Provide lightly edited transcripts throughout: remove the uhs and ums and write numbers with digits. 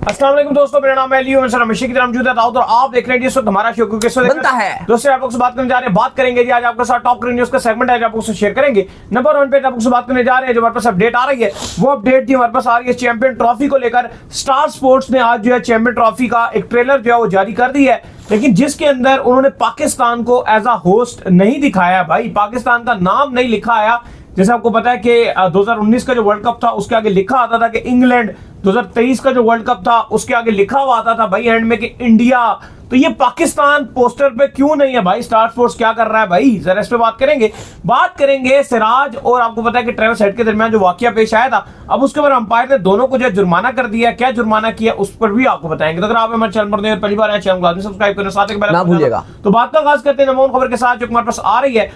अस्सलाम वालेकुम दोस्तों, मेरा नाम है लियो, मैं हमेशा की तरह मौजूद है और आप देख रहे हैं इस वक्त हमारा शो किस वक्त बनता है। दोस्तों आप लोग से बात करने जा रहे हैं, बात करेंगे जी आज आपके साथ टॉप न्यूज का सेगमेंट है जो आप लोग से शेयर करेंगे। नंबर 1 पे आप लोग से बात करने जा रहे हैं, जो हमारे पास अपडेट आ रही है वो अपडेट थी हमारे पास आ रही है चैंपियन ट्रॉफी को लेकर। स्टार स्पोर्ट्स ने आज जो है चैंपियन ट्रॉफी का एक ट्रेलर जो है वो जारी कर दी है, लेकिन जिसके अंदर उन्होंने पाकिस्तान को एज अ होस्ट नहीं दिखाया भाई, पाकिस्तान का नाम नहीं लिखा आया। जैसे आपको पता है कि 2019 का जो वर्ल्ड कप था उसके आगे लिखा आता था कि इंग्लैंड, 2023 का जो वर्ल्ड कप था उसके आगे लिखा हुआ आता था भाई एंड में कि इंडिया। तो ये पाकिस्तान पोस्टर पे क्यों नहीं है भाई? स्टार स्पोर्ट्स क्या कर रहा है भाई? जरा इस पे बात करेंगे सिराज और आपको पता है कि ट्रेविस हेड के दरमियान जो वाकया पेश आया था, अब उसके बाद अंपायर ने दोनों को जो जुर्माना कर दिया। क्या जुर्माना किया उस पर भी आपको बताएंगे। तो अगर आप हमारे चैनल पर नए पहली बार आए चैनल को सब्सक्राइब करें, साथ ही ना भूलिएगा। तो बात का आगाज करते हैं नंबर 1 खबर के साथ जो हमारे पास आ रही है।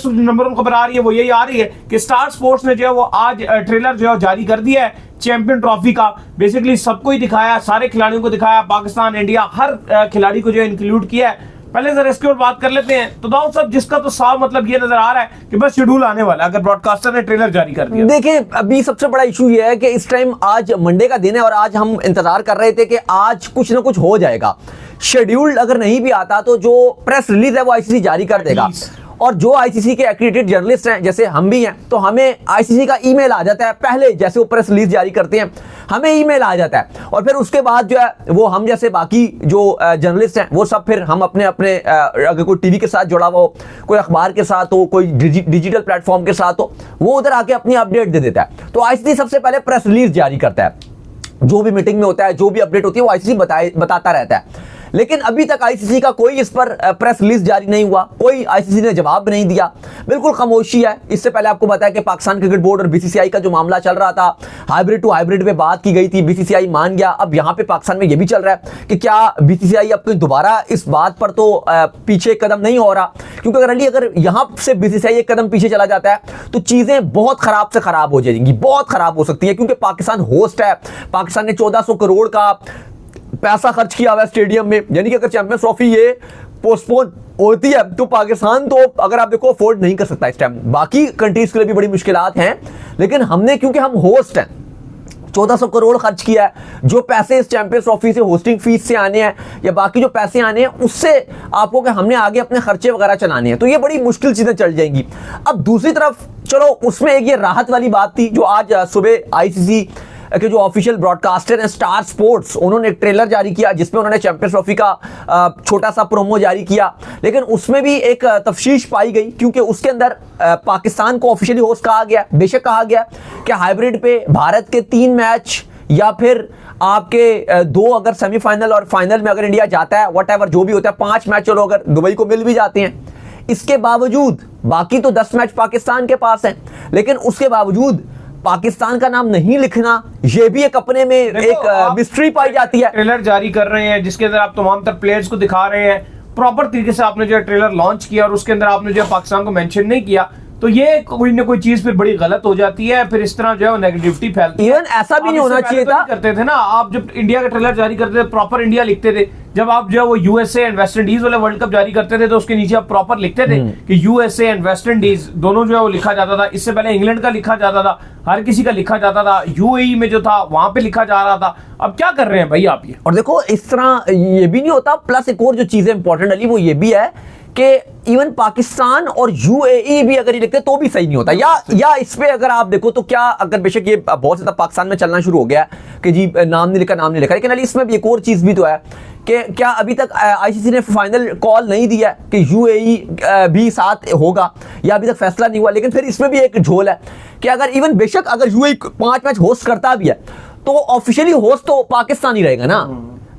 नंबर 1 खबर आ रही है वो यही आ रही है कि स्टार स्पोर्ट्स ने जो है वो आज ट्रेलर जो है जारी कर दिया है चैंपियन ट्रॉफी का। बेसिकली सबको ही दिखाया, सारे खिलाड़ियों को दिखाया, पाकिस्तान, इंडिया, हर खिलाड़ी को जो इंक्लूड किया है। पहले जरा इसके ऊपर बात कर लेते हैं। तो दाऊद साहब, जिसका तो साफ मतलब ये नजर आ रहा है कि बस शेड्यूल आने वाला है अगर ब्रॉडकास्टर ने ट्रेलर जारी कर दिया। देखिए, अभी सबसे बड़ा इशू ये है कि इस टाइम आज मंडे का दिन है और आज हम इंतजार कर रहे थे कि आज कुछ ना कुछ हो जाएगा। शेड्यूल अगर नहीं भी आता तो जो प्रेस रिलीज है वो आईसीसी जारी कर देगा, और जो आईसीसी के एक्रेडिटेड जर्नलिस्ट हैं जैसे हम भी हैं तो हमें आईसीसी का ईमेल आ जाता है। पहले जैसे वो प्रेस रिलीज जारी करते हैं हमें ईमेल आ जाता है, और फिर उसके बाद जो है वो हम जैसे बाकी जो जर्नलिस्ट हैं वो सब फिर हम अपने अपने अगर कोई टीवी के साथ जुड़ा हुआ हो, कोई अखबार के साथ हो, कोई डिजिटल प्लेटफॉर्म के साथ हो, वो उधर आके अपनी अपडेट दे देता है। तो आईसीसी सबसे पहले प्रेस रिलीज जारी करता है, जो भी मीटिंग में होता है, जो भी अपडेट होती है वो आईसीसी बताता रहता है। लेकिन अभी तक आईसीसी का कोई इस पर प्रेस रिलीज जारी नहीं हुआ, कोई आईसीसी ने जवाब नहीं दिया, बिल्कुल खामोशी है। इससे पहले आपको बताया कि पाकिस्तान क्रिकेट बोर्ड और बीसीसीआई का जो मामला चल रहा था, हाइब्रिड टू हाइब्रिड पे बात की गई थी, बीसीसीआई मान गया। अब यहाँ पे पाकिस्तान में ये भी चल रहा है कि क्या बीसीसीआई अब दोबारा इस बात पर तो पीछे कदम नहीं हो रहा, क्योंकि अगर यहाँ से बीसीसीआई एक कदम पीछे चला जाता है तो चीजें बहुत खराब से खराब हो जाएंगी, बहुत खराब हो सकती है। क्योंकि पाकिस्तान होस्ट है, पाकिस्तान ने 1400 करोड़ का पैसा खर्च किया हुआ स्टेडियम में, यानी कि अगर चैंपियंस ट्रॉफी ये पोस्टपोन होती है तो पाकिस्तान तो अगर आप देखो अफोर्ड नहीं कर सकता इस टाइम। बाकी कंट्रीज के लिए भी बड़ी मुश्किलात हैं, लेकिन हमने क्योंकि हम होस्ट हैं 1400 करोड़ खर्च किया है, जो पैसे इस चैंपियंस ट्रॉफी से होस्टिंग फीस से आने हैं या बाकी जो पैसे आने हैं उससे आपको कि हमने आगे अपने खर्चे वगैरह चलाने हैं, तो ये बड़ी मुश्किल चीजें चल जाएंगी। अब दूसरी तरफ चलो उसमें एक ये राहत वाली बात थी जो आज सुबह आईसीसी के जो ऑफिशियल ब्रॉडकास्टर हैं स्टार स्पोर्ट्स, उन्होंने एक ट्रेलर जारी किया जिसमें उन्होंने चैंपियंस ट्रॉफी का छोटा सा प्रोमो जारी किया। लेकिन उसमें भी एक तफशीश पाई गई, क्योंकि उसके अंदर पाकिस्तान को ऑफिशियली होस्ट कहा गया। बेशक कहा गया कि हाइब्रिड पे भारत के 3 मैच या फिर आपके 2 अगर सेमीफाइनल और फाइनल में अगर इंडिया जाता है, व्हाटएवर जो भी होता है, 5 मैच चलो अगर दुबई को मिल भी जाते हैं, इसके बावजूद बाकी तो 10 मैच पाकिस्तान के पास हैं, लेकिन उसके बावजूद पाकिस्तान का नाम नहीं लिखना, ये भी एक अपने में एक मिस्ट्री पाई जाती है। ट्रेलर जारी कर रहे हैं जिसके अंदर आप तमाम तर प्लेयर्स को दिखा रहे हैं, प्रॉपर तरीके से आपने जो है ट्रेलर लॉन्च किया और उसके अंदर आपने जो है पाकिस्तान को मेंशन नहीं किया, तो ये कोई ना कोई चीज फिर बड़ी गलत हो जाती है, फिर इस तरह जो है वो नेगेटिविटी फैलती है। इवन ऐसा भी नहीं होना चाहिए था। करते थे ना आप, जब इंडिया का ट्रेलर जारी करते थे प्रॉपर इंडिया लिखते थे। जब आप जो है वो यूएसए एंड वेस्ट इंडीज वाले वर्ल्ड कप जारी करते थे तो उसके नीचे आप प्रॉपर लिखते थे कि यूएसए एंड वेस्ट इंडीज दोनों जो है वो लिखा जाता था। इससे पहले इंग्लैंड का लिखा जाता था, हर किसी का लिखा जाता था, यूएई में जो था वहां पे लिखा जा रहा था। अब क्या कर रहे हैं भाई आप ये? और देखो इस तरह ये भी नहीं होता। प्लस एक और जो चीजें इंपॉर्टेंट अली वो ये भी है कि इवन पाकिस्तान और यूएई भी अगर ये लिखते तो भी सही नहीं होता। या इस पे अगर आप देखो तो क्या, अगर बेशक ये बहुत ज्यादा पाकिस्तान में चलना शुरू हो गया कि जी नाम नहीं लिखा, लेकिन अली इसमें भी एक और चीज भी तो है कि क्या अभी तक आईसीसी ने फाइनल कॉल नहीं दिया कि यूएई भी साथ होगा, या अभी तक फैसला नहीं हुआ। लेकिन फिर इसमें भी एक झोल है कि अगर इवन बेशक अगर यूएई 5 मैच होस्ट करता भी है तो ऑफिशियली होस्ट तो पाकिस्तान ही रहेगा ना।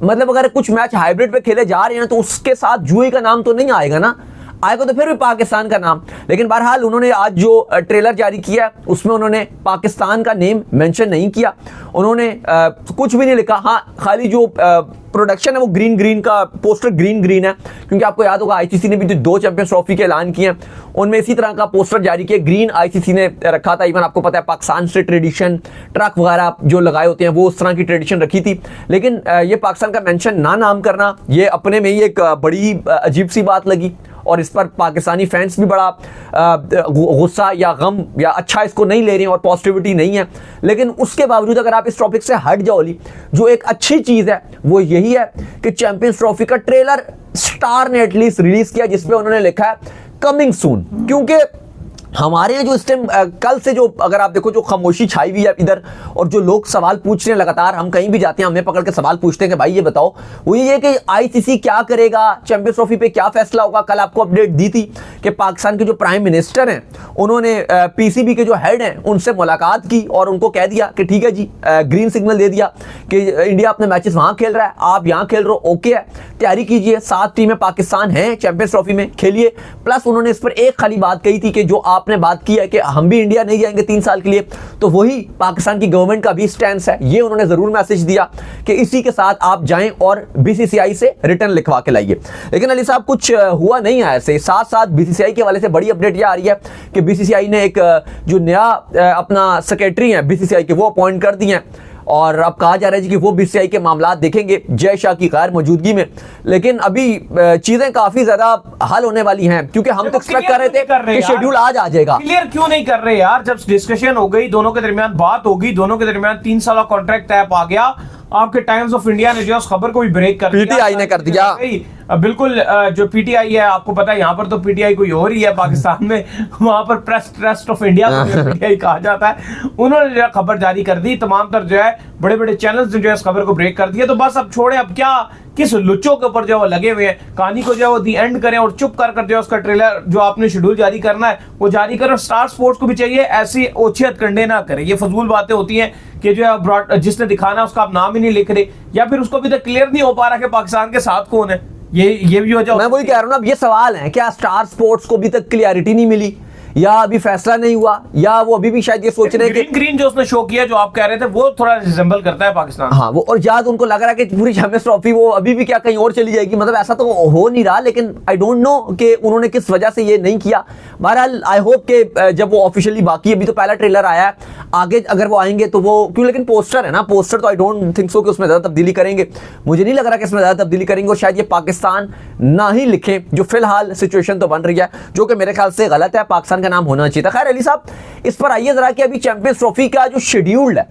मतलब अगर कुछ मैच हाइब्रिड पे खेले जा रहे हैं तो उसके साथ यूएई का नाम तो नहीं आएगा ना, आएगा तो फिर भी पाकिस्तान का नाम। लेकिन बहरहाल उन्होंने आज जो ट्रेलर जारी किया उसमें उन्होंने पाकिस्तान का नेम मेंशन नहीं किया, उन्होंने कुछ भी नहीं लिखा। हाँ, खाली जो प्रोडक्शन है वो ग्रीन का पोस्टर ग्रीन है, क्योंकि आपको याद होगा आईसीसी ने भी जो 2 चैंपियंस ट्रॉफी के ऐलान किए उनमें इसी तरह का पोस्टर जारी किया, ग्रीन आईसीसी ने रखा था। इवन आपको पता है पाकिस्तान से ट्रेडिशन ट्रक वगैरह जो लगाए होते हैं वो उस तरह की ट्रेडिशन रखी थी। लेकिन ये पाकिस्तान का मेंशन ना नाम करना ये अपने में ही एक बड़ी अजीब सी बात लगी। और इस पर पाकिस्तानी फैंस भी बड़ा गुस्सा या गम या अच्छा इसको नहीं ले रहे हैं और पॉजिटिविटी नहीं है। लेकिन उसके बावजूद अगर आप इस टॉपिक से हट जाओ, जो एक अच्छी चीज़ है वो यही है कि चैंपियंस ट्रॉफी का ट्रेलर स्टार ने एटलीस्ट रिलीज किया, जिसपे उन्होंने लिखा है कमिंग सून। क्योंकि हमारे यहाँ जो इस टाइम कल से जो अगर आप देखो जो खामोशी छाई हुई है इधर, और जो लोग सवाल पूछ रहे हैं लगातार, हम कहीं भी जाते हैं हमें पकड़ के सवाल पूछते हैं कि भाई ये बताओ, वो ये है कि आईसीसी क्या करेगा, चैंपियंस ट्रॉफी पे क्या फैसला होगा। कल आपको अपडेट दी थी कि पाकिस्तान के जो प्राइम मिनिस्टर हैं उन्होंने पीसीबी के जो हेड हैं उनसे मुलाकात की और उनको कह दिया कि ठीक है जी, ग्रीन सिग्नल दे दिया कि इंडिया अपने मैचेस वहाँ खेल रहा है, आप यहाँ खेल रहे हो, ओके है, तैयारी कीजिए, 7 टीमें पाकिस्तान हैं चैंपियंस ट्रॉफी में, खेलिए। प्लस उन्होंने इस पर एक खाली बात कही थी कि जो आपने बात की है कि हम भी इंडिया नहीं जाएंगे 3 साल के लिए, तो वही पाकिस्तान की गवर्नमेंट का भी स्टैंड है। ये उन्होंने जरूर मैसेज दिया कि इसी के साथ आप जाएं और बीसीसीआई से रिटर्न लिखवा के लाइए। लेकिन अली साहब कुछ हुआ नहीं है ऐसे। साथ साथ बीसीसीआई के हवाले से बड़ी अपडेट ये आ रही है कि बीसीसीआई ने एक जो नया अपना सेक्रेटरी है बीसीसीआई के वो अपॉइंट कर दिए हैं, और अब कहा जा रहा है जी कि वो बीसीसीआई के मामला देखेंगे जय शाह की गैर मौजूदगी में। लेकिन अभी चीजें काफी ज्यादा हल होने वाली हैं, क्योंकि हम तो एक्सपेक्ट कर रहे थे कि शेड्यूल आज आ जाएगा। क्लियर क्यों नहीं कर रहे यार? जब डिस्कशन हो गई, दोनों के दरमियान बात होगी, दोनों के दरमियान 3 साल का कॉन्ट्रैक्ट तय आ गया, आपके टाइम्स ऑफ इंडिया ने जो उस खबर को भी ब्रेक कर दिया, पीटीआई ने कर दिया। बिल्कुल, जो पीटीआई है, आपको पता है यहाँ पर तो पीटीआई कोई और ही है पाकिस्तान में, वहां पर प्रेस ट्रस्ट ऑफ इंडिया को पीटीआई कहा जाता है। उन्होंने जो खबर जारी कर दी, तमाम तर जो है बड़े बड़े चैनल्स ने जो है इस खबर को ब्रेक कर दिया। तो बस अब छोड़े, अब क्या किस लुच्चों के ऊपर जो वो लगे हुए हैं, कहानी को जो है वो दी एंड करें और चुप कर जो उसका ट्रेलर जो आपने शेड्यूल जारी करना है वो जारी करें। स्टार स्पोर्ट्स को भी चाहिए ऐसी ओछी हथकंडे ना करें। ये फजूल बातें होती हैं कि जो है जिसने दिखाना उसका आप नाम ही नहीं लिख रहे, या फिर उसको अभी तक क्लियर नहीं हो पा रहा कि पाकिस्तान के साथ कौन है। ये भी वजह। मैं वही कह रहा हूं ना, अब ये सवाल है क्या स्टार स्पोर्ट्स को अभी तक क्लियरिटी नहीं मिली, या अभी फैसला नहीं हुआ, या वो अभी भी शायद ये सोच रहे हैं कि ग्रीन जो उसने शो किया जो आप कह रहे थे वो थोड़ा रिजेंबल करता है पाकिस्तान। हाँ, वो और याद उनको लग रहा है कि पूरी चैंपियंस ट्रॉफी वो अभी भी क्या कहीं और चली जाएगी, मतलब ऐसा तो हो नहीं रहा। लेकिन आई डोंट नो कि उन्होंने किस वजह से ये नहीं किया। बहरहाल आई होप कि जब वो ऑफिशियली, बाकी अभी तो पहला ट्रेलर आया है, आगे अगर वो आएंगे तो वो क्यों, लेकिन पोस्टर है ना, पोस्टर तो आई डोंट थिंक सो कि उसमें ज्यादा तब्दीली करेंगे। मुझे नहीं लग रहा कि इसमें ज्यादा तब्दीली करेंगे, और शायद ये पाकिस्तान ना ही लिखें, जो फिलहाल सिचुएशन तो बन रही है, जो कि मेरे ख्याल से गलत है। पाकिस्तान का नाम होना चाहिए था। खैर अली साहब, इस पर आइए जरा कि अभी चैंपियंस ट्रॉफी का जो शेड्यूल है,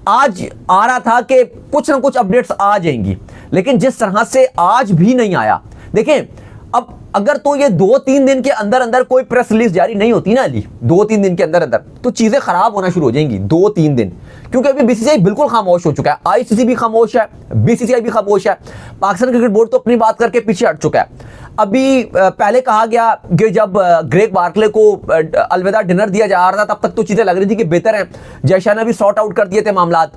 आज आ रहा था कि कुछ ना कुछ अपडेट्स आ जाएंगी, लेकिन जिस तरह से आज भी नहीं आया। देखें, अब अगर तो ये 2-3 दिन के अंदर अंदर कोई प्रेस रिलीज जारी नहीं होती ना अली, 2-3 दिन के अंदर अंदर, तो चीजें खराब होना शुरू हो जाएंगी। 2-3 दिन, क्योंकि अभी बीसीसीआई बिल्कुल खामोश हो चुका है, आईसीसी भी खामोश है, बीसीसीआई भी खामोश है, पाकिस्तान क्रिकेट बोर्ड तो अपनी बात करके पीछे हट चुका है। अभी पहले कहा गया कि जब ग्रेग बार्कले को अलविदा डिनर दिया जा रहा था, तब तक तो चीजें लग रही थी कि बेहतर है, जय शाह ने भी सॉर्ट आउट कर दिए थे मामलात,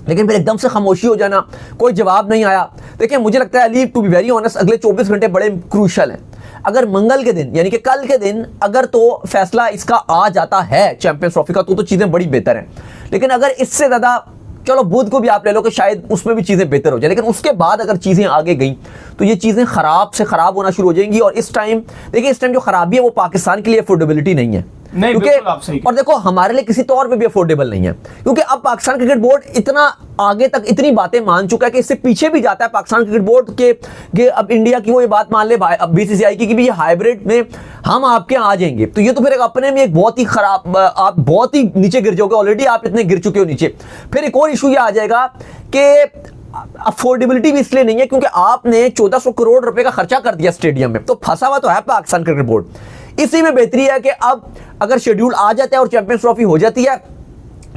लेकिन फिर एकदम से खामोशी हो जाना, कोई जवाब नहीं आया। देखिए, मुझे लगता है Ali, to be very honest, अगले 24 घंटे बड़े क्रूशल हैं। अगर मंगल के दिन यानी कि कल के दिन अगर तो फैसला इसका आ जाता है चैंपियंस ट्रॉफी का, तो चीजें बड़ी बेहतर हैं। लेकिन अगर इससे ज्यादा, चलो बुध को भी आप ले लो कि शायद उसमें भी चीजें बेहतर हो जाए, लेकिन उसके बाद अगर चीजें आगे गई तो ये चीजें खराब से खराब होना शुरू हो जाएंगी। और इस टाइम देखिए, इस टाइम जो खराबी है वो पाकिस्तान के लिए अफोर्डेबिलिटी नहीं है, नहीं, क्योंकि और देखो हमारे लिए किसी तौर पे भी अफोर्डेबल नहीं है, क्योंकि अब पाकिस्तान क्रिकेट बोर्ड इतना आगे तक इतनी बातें मान चुका है कि इससे पीछे भी जाता है पाकिस्तान क्रिकेट बोर्ड के अब इंडिया की वो ये बात मान ले बीसीसीआई की कि भी ये हाइब्रिड में हम आपके यहाँ आ जाएंगे, तो ये तो फिर एक अपने में एक बहुत ही खराब, आप बहुत ही नीचे गिर जाओगे, ऑलरेडी आप इतने गिर चुके हो नीचे। फिर एक और इशू ये आ जाएगा कि अफोर्डेबिलिटी भी इसलिए नहीं है क्योंकि आपने 1400 करोड़ रुपए का खर्चा कर दिया स्टेडियम में, तो फंसा हुआ तो है पाकिस्तान क्रिकेट बोर्ड। इसी में बेहतरी है कि अब अगर शेड्यूल आ जाता है और चैंपियंस ट्रॉफी हो जाती है,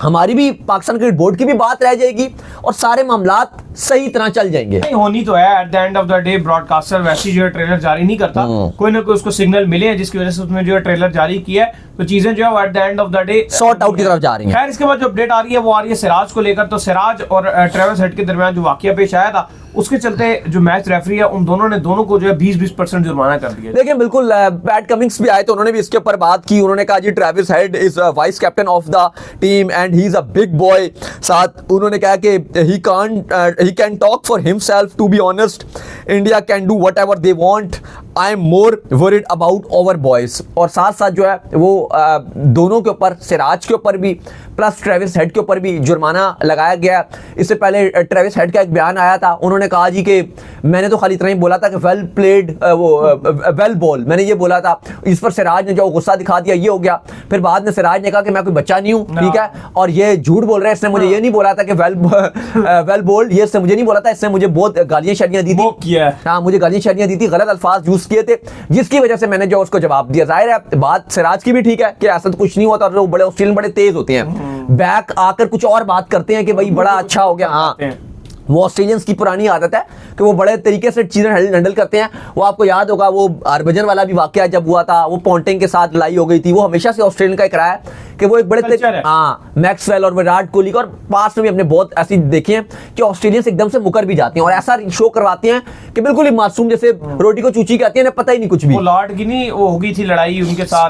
हमारी भी पाकिस्तान क्रिकेट बोर्ड की भी बात रह जाएगी और सारे मामलात सही तरह चल जाएंगे। नहीं होनी तो है, at the end of the day broadcaster वैसे जो है ट्रेलर जारी नहीं करता, कोई ना कोई उसको सिग्नल मिले हैं जिसकी वजह से उसने जो है ट्रेलर जारी किया है, तो चीजें जो है at the end of the day sort out की तरफ जा रही हैं। खैर, इसके बाद जो अपडेट आ रही है वो आ रही है सिराज को लेकर। तो सिराज और ट्रेविस हेड के दरमियान जो वाकया पेश आया था, उसके चलते जो मैच रेफरी है उन दोनों को जो है 20% जुर्माना कर दिया। देखिए, बिल्कुल पैट कमिंग्स भी आए तो उन्होंने भी इसके ऊपर बात की। उन्होंने कहा जी Travis Head is vice captain of the team and he is a big boy. साथ उन्होंने कहा कि he can talk for himself, to be honest, India can do whatever they want. I am more worried about our boys, और साथ साथ जो है वो दोनों के ऊपर, सिराज के ऊपर भी प्लस ट्रेविस हेड के ऊपर भी जुर्माना लगाया गया। इससे पहले ट्रेविस हेड का एक बयान आया था, उन्होंने कहा जी कि मैंने तो खाली इतना ही बोला था कि वेल प्लेड, वेल बॉल, मैंने ये बोला था। इस पर सिराज ने जो गुस्सा दिखा दिया, ये हो गया। फिर बाद में सिराज ने कहा कि मैं कोई बच्चा नहीं हूँ, ठीक है, और ये झूठ बोल रहे हैं, इसने मुझे ये नहीं बोला था कि वेल बोल्ड, ये इसने मुझे नहीं बोला था, इसने मुझे बहुत गालियां शालियां दी थी, हाँ मुझे गालियां शालियां दी थी, गलत अल्फाज यूज किए थे, जिसकी वजह से मैंने जो उसको जवाब दिया। जाहिर है बात सिराज की भी ठीक है कि ऐसा तो कुछ नहीं होता, और जो बड़े ऑस्ट्रेलियन बड़े तेज होते हैं, बैक आकर कुछ और बात करते हैं कि भाई बड़ा अच्छा हो गया। हाँ, वो ऑस्ट्रेलियंस की पुरानी आदत है कि वो बड़े तरीके से चीजें हैंडल करते हैं। वो आपको याद होगा वो हरभजन वाला भी वाकया जब हुआ था, वो पोंटिंग के साथ लड़ाई हो गई थी, वो हमेशा से ऑस्ट्रेलिया का एक रहा है कि वो एक बड़े हाँ मैक्सवेल और विराट कोहली का, और पास में भी हमने बहुत ऐसी देखे हैं कि ऑस्ट्रेलियंस एकदम से मुकर भी जाते हैं और ऐसा शो करवाते हैं कि बिल्कुल ही मासूम, जैसे रोटी को चूची कहते हैं ना, पता ही नहीं कुछ भी। वो लॉर्ड की नहीं वो हो गई थी लड़ाई उनके साथ,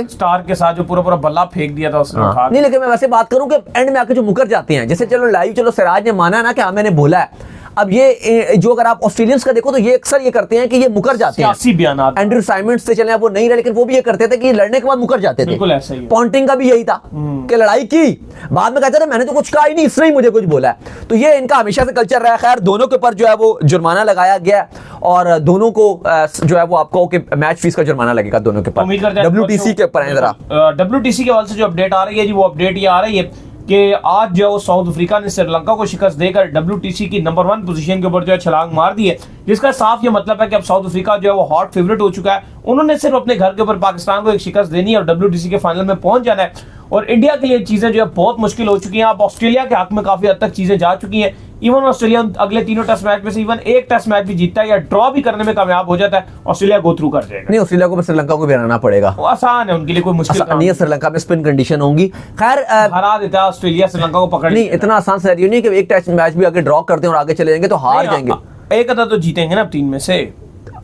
स्टार्क के साथ, जो पूरा बल्ला फेंक दिया था उसने उठा। नहीं, लेकिन मैं वैसे बात करूं कि एंड में आके जो मुकर जाते हैं, जैसे चलो लड़ाई, चलो सिराज ने माना ना कि हाँ मैंने बोला है। अब ये जो अगर आप ऑस्ट्रेलियंस का देखो तो ये अक्सर ये करते हैं कि ये मुकर जाते हैं। एंड्रू साइमंड्स से चले वो नहीं रहे, लेकिन वो भी ये करते थे कि लड़ने के बाद मुकर जाते थे। बिल्कुल ऐसा ही। पॉन्टिंग का भी यही था कि लड़ाई की, बाद में कहते थे मैंने तो कुछ कहा ही नहीं, इसने ही मुझे कुछ बोला है। तो ये इनका हमेशा से कल्चर रहा है। खैर दोनों के ऊपर जो है वो जुर्माना लगाया गया और दोनों को जो है वो आपको मैच फीस का जुर्माना लगेगा दोनों के ऊपर। WTC के ऊपर है जरा, WTC के हवाले से जो अपडेट आ रही है जी, वो अपडेट ये आ रही है कि आज जो साउथ अफ्रीका ने श्रीलंका को शिकस्त देकर WTC की नंबर 1 पोजीशन के ऊपर जो है छलांग मार दी है, जिसका साफ ये मतलब है कि अब साउथ अफ्रीका जो है वो हॉट फेवरेट हो चुका है। उन्होंने सिर्फ अपने घर के ऊपर पाकिस्तान को एक शिकस्त देनी है और WTC के फाइनल में पहुंच जाना है। और इंडिया के लिए चीजें जो है बहुत मुश्किल हो चुकी हैं। अब ऑस्ट्रेलिया के हक में काफी हद तक चीजें जा चुकी हैं। इवन ऑस्ट्रेलिया अगले तीनों टेस्ट मैच में से इवन एक टेस्ट मैच भी जीतता है या ड्रॉ भी करने में कामयाब हो जाता है, ऑस्ट्रेलिया गो थ्रू कर जाएगा। नहीं, ऑस्ट्रेलिया को श्रीलंका को भी हराना पड़ेगा, वो आसान है उनके लिए, कोई मुश्किल नहीं है। श्रीलंका में स्पिन कंडीशन होंगी, खैर हरा देता है ऑस्ट्रेलिया श्रीलंका को पकड़। नहीं, इतना आसान सिनेरियो नहीं कि एक टेस्ट मैच भी अगर ड्रॉ करते हैं और आगे चले जाएंगे तो हार जाएंगे। एक अदा तो जीतेंगे ना 3 में से।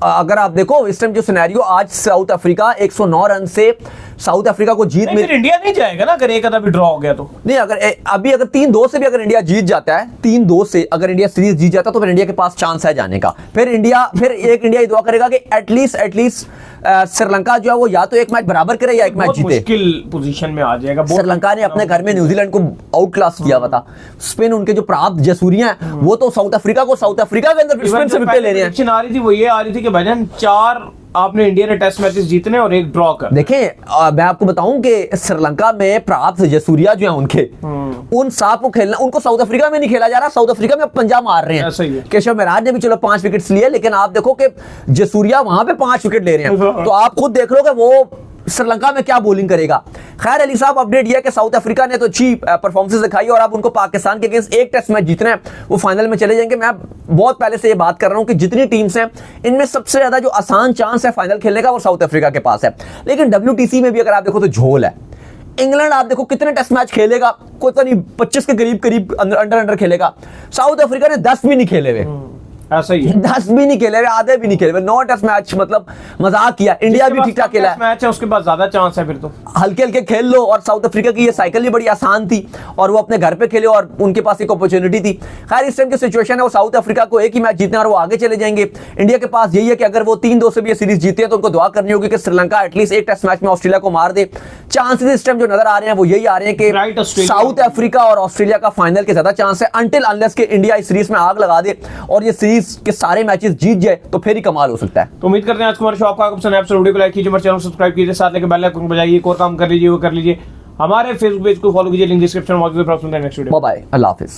अगर आप देखो इस टाइम जो सिनेरियो, आज साउथ अफ्रीका 109 रन से साउथ अफ्रीका को जीत में, इंडिया नहीं जाएगा ना अगर एक अदा भी ड्रॉ हो गया तो। नहीं, अगर अभी अगर 3-2 से भी अगर इंडिया जीत जाता है, 3-2 से अगर इंडिया सीरीज जीत जाता है तो फिर इंडिया के पास चांस है जाने का। फिर इंडिया ये दुआ करेगा कि एटलीस्ट श्रीलंका जो है वो या तो एक मैच बराबर करे या एक मैच जीते। मुश्किल पोजीशन में आ जाएगा। श्रीलंका ने अपने घर में न्यूजीलैंड को आउट क्लास किया हुआ था। स्पिन उनके जो प्राप्त जसूरियां हैं वो तो साउथ अफ्रीका के अंदर स्पिन से विकेट ले रहे हैं। आ रही थी वो ये आ रही थी कि भाईजान 4 आपने इंडिया ने टेस्ट मैचेस जीतने और एक ड्रॉ कर। देखें मैं आपको बताऊं कि श्रीलंका में प्राप्त जसूरिया जो है उनके, उन साहब को खेलना, उनको साउथ अफ्रीका में नहीं खेला जा रहा, साउथ अफ्रीका में पंजाब मार रहे हैं। केशव महाराज ने भी चलो 5 विकेट लिए, लेकिन आप देखो कि जसूरिया वहां पे 5 विकेट ले रहे हैं। तो आप खुद देख लो कि वो श्रीलंका में क्या बॉलिंग करेगा। खैर अली साहब, अपडेट यह कि साउथ अफ्रीका ने तो अच्छी परफॉर्मेंस दिखाई और अब उनको पाकिस्तान के अगेंस्ट एक टेस्ट मैच जीतना है, वो फाइनल में चले जाएंगे। मैं बहुत पहले से ये बात कर रहा हूं कि जितनी टीम्स हैं इनमें सबसे ज्यादा जो आसान चांस है फाइनल खेलने का वो साउथ अफ्रीका के पास है। लेकिन WTC में भी अगर आप देखो तो झोल है। इंग्लैंड आप देखो कितने टेस्ट मैच खेलेगा, कोई तो नहीं 25 के करीब अंडर खेलेगा। साउथ अफ्रीका ने 10 भी नहीं खेले हुए, ऐसा ही है। 10 भी नहीं खेले हुए, आधे भी नहीं खेले हुए, 9 टेस्ट मैच, मतलब मजाक किया। इंडिया भी ठीक ठाक खेला है, मैच है उसके बाद ज्यादा चांस है, फिर तो हल्के हल्के खेल लो। और साउथ अफ्रीका की ये साइकिल भी बड़ी आसान थी और वो अपने घर पे खेले और उनके पास एक अपॉर्चुनिटी थी। खैर इस टाइम की सिचुएशन है वो साउथ अफ्रीका को एक ही मैच जीतना और वो आगे चले जाएंगे। इंडिया के पास यही है कि अगर वो 3-2 से भी ये सीरीज जीते हैं तो उनको दुआ करनी होगी कि श्रीलंका एटलीस्ट एक टेस्ट मैच में ऑस्ट्रेलिया को मार दे। चांसेस इस टाइम जो नजर आ रहे हैं वो यही आ रहे हैं कि साउथ अफ्रीका और ऑस्ट्रेलिया का फाइनल के ज्यादा चांस है, अनटिल अनलेस के इंडिया इस सीरीज में आग लगा दे और ये सीरीज के सारे मैचेस जीत जाए तो फिर ही कमाल हो सकता है। तो उम्मीद करते हैं आज हमारे शो आपको पसंद आया। वीडियो को लाइक कीजिए, हमारे चैनल को सब्सक्राइब कीजिए, साथ लेके बेल आइकन बजाइए, एक और काम कर लीजिए वो कर लीजिए। हमारे फेसबुक पेज को फॉलो कीजिए, लिंक डिस्क्रिप्शन में मौजूद है। नेक्स्ट वीडियो, बाय बाय, अल्लाह हाफिज।